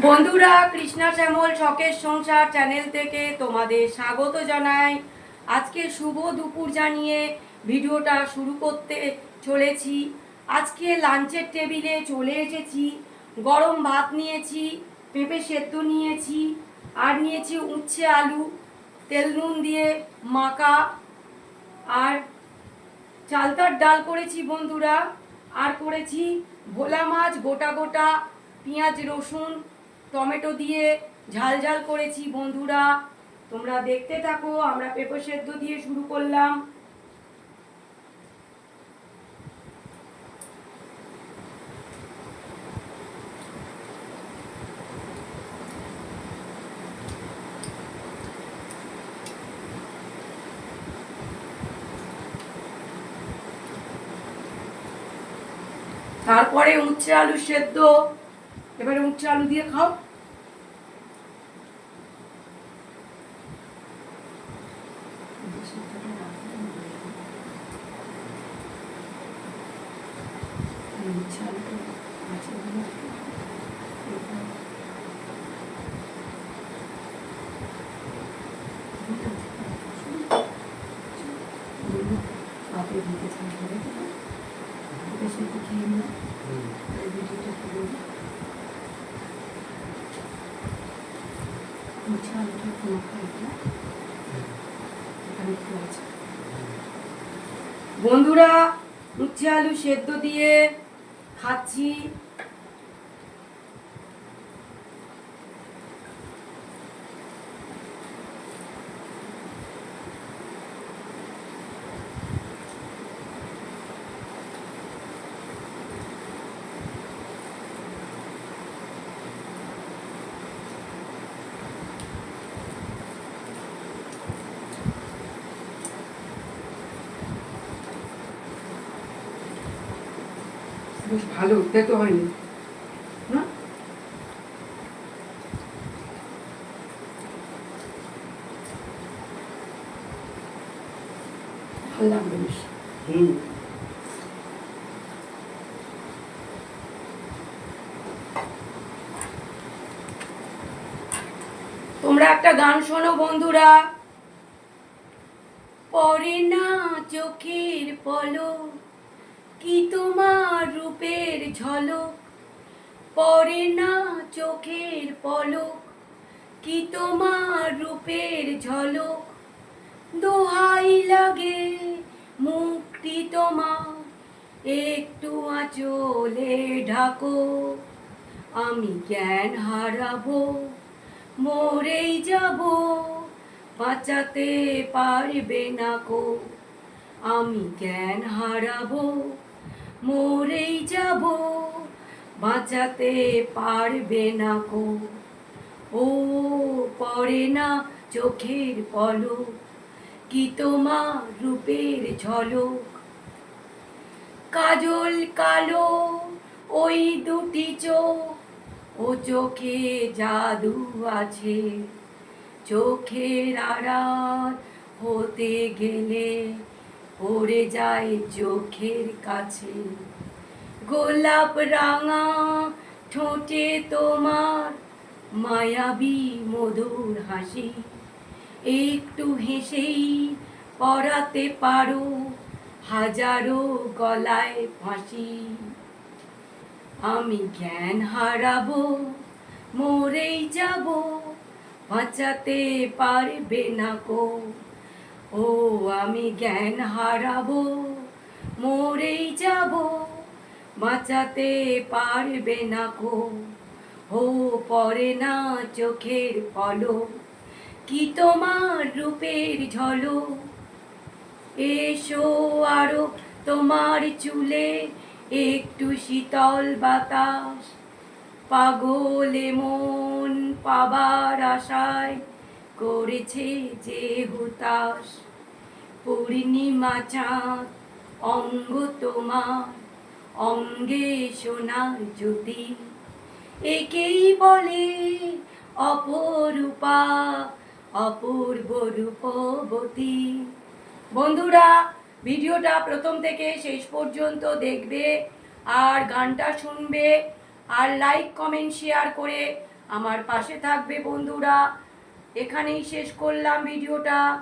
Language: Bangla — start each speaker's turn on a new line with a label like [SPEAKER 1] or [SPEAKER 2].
[SPEAKER 1] বন্ধুরা, কৃষ্ণা শ্যামল শখের সংসার চ্যানেল থেকে তোমাদের স্বাগত জানাই। আজকে শুভ দুপুর জানিয়ে ভিডিওটা শুরু করতে চলেছি। আজকে লাঞ্চের টেবিলে চলে এসেছি। গরম ভাত নিয়েছি, পেঁপে সেদ্ধ নিয়েছি, আর নিয়েছি উচ্ছে আলু তেল নুন দিয়ে মাখা, আর চালতার ডাল করেছি বন্ধুরা, আর করেছি ভোলা মাছ গোটা গোটা পেঁয়াজ রসুন টমেটো দিয়ে ঝাল ঝাল করেছি বন্ধুরা। তোমরা দেখতে থাকো। আমরা পেঁপে সেদ্ধ দিয়ে শুরু করলাম। তারপরে উচ্ছে আলু সেদ্ধ। এবারে উচ্ছে আলু দিয়ে খাও। বন্ধুরা, উচ্ছে আলু সেদ্ধ দিয়ে খাচ্ছি। বেশ ভালো, তেতো হয়নি না? ভালো লাগবে বেশ। তোমরা একটা গান শোনো বন্ধুরা। পরে না চোখের পলক, কি তোমার রূপের ঝলক। পরে না চোখের পলক, কি তোমার রূপের ঝলক। দোহাই লাগে মুক্তি তোমার, একটু আঁচলে ঢাকো। আমি জ্ঞান হারাবো, মরেই যাব, বাঁচাতে পারবে না কো। আমি জ্ঞান হারাবো, মরেই যাব, বাঁচাতে পারবে না কো। ও পড়ে না চোখের পলক, কি তোমার রূপের ঝলক। কাজল কালো ওই দুটি চোখ, ও চোখে জাদু আছে। চোখের আড়াল হতে গেলে পড়ে যায় চোখের কাছে। গোলাপ রাঙা ঠোঁটে তোমার মায়াবী মধুর হাসি। একটু হেসেই পরাতে পারো হাজারো গলায় ফাঁসি। আমি জ্ঞান হারাবো, মরেই যাব, বাঁচাতে পারবে না কো। ও আমি জ্ঞান হারাবো, মরেই যাব, বাঁচাতে পারবে না কো। ও পড়ে না চোখের পলক, কি তোমার রূপের ঝলক। এসো আরো তোমার চুলে একটু শীতল বাতাস। পাগলে মন পাবার আশায় করেছে যে হুতাশ। পূর্ণিমা চাঁদ অঙ্গ তোমার, অঙ্গে সোনার জ্যোতি। একেই বলে অপরূপা, অপূর্ব রূপবতী। বন্ধুরা, ভিডিওটা প্রথম থেকে শেষ পর্যন্ত দেখবে, আর গানটা শুনবে, আর লাইক কমেন্ট শেয়ার করে আমার পাশে থাকবে বন্ধুরা। এখানেই শেষ করলাম ভিডিওটা।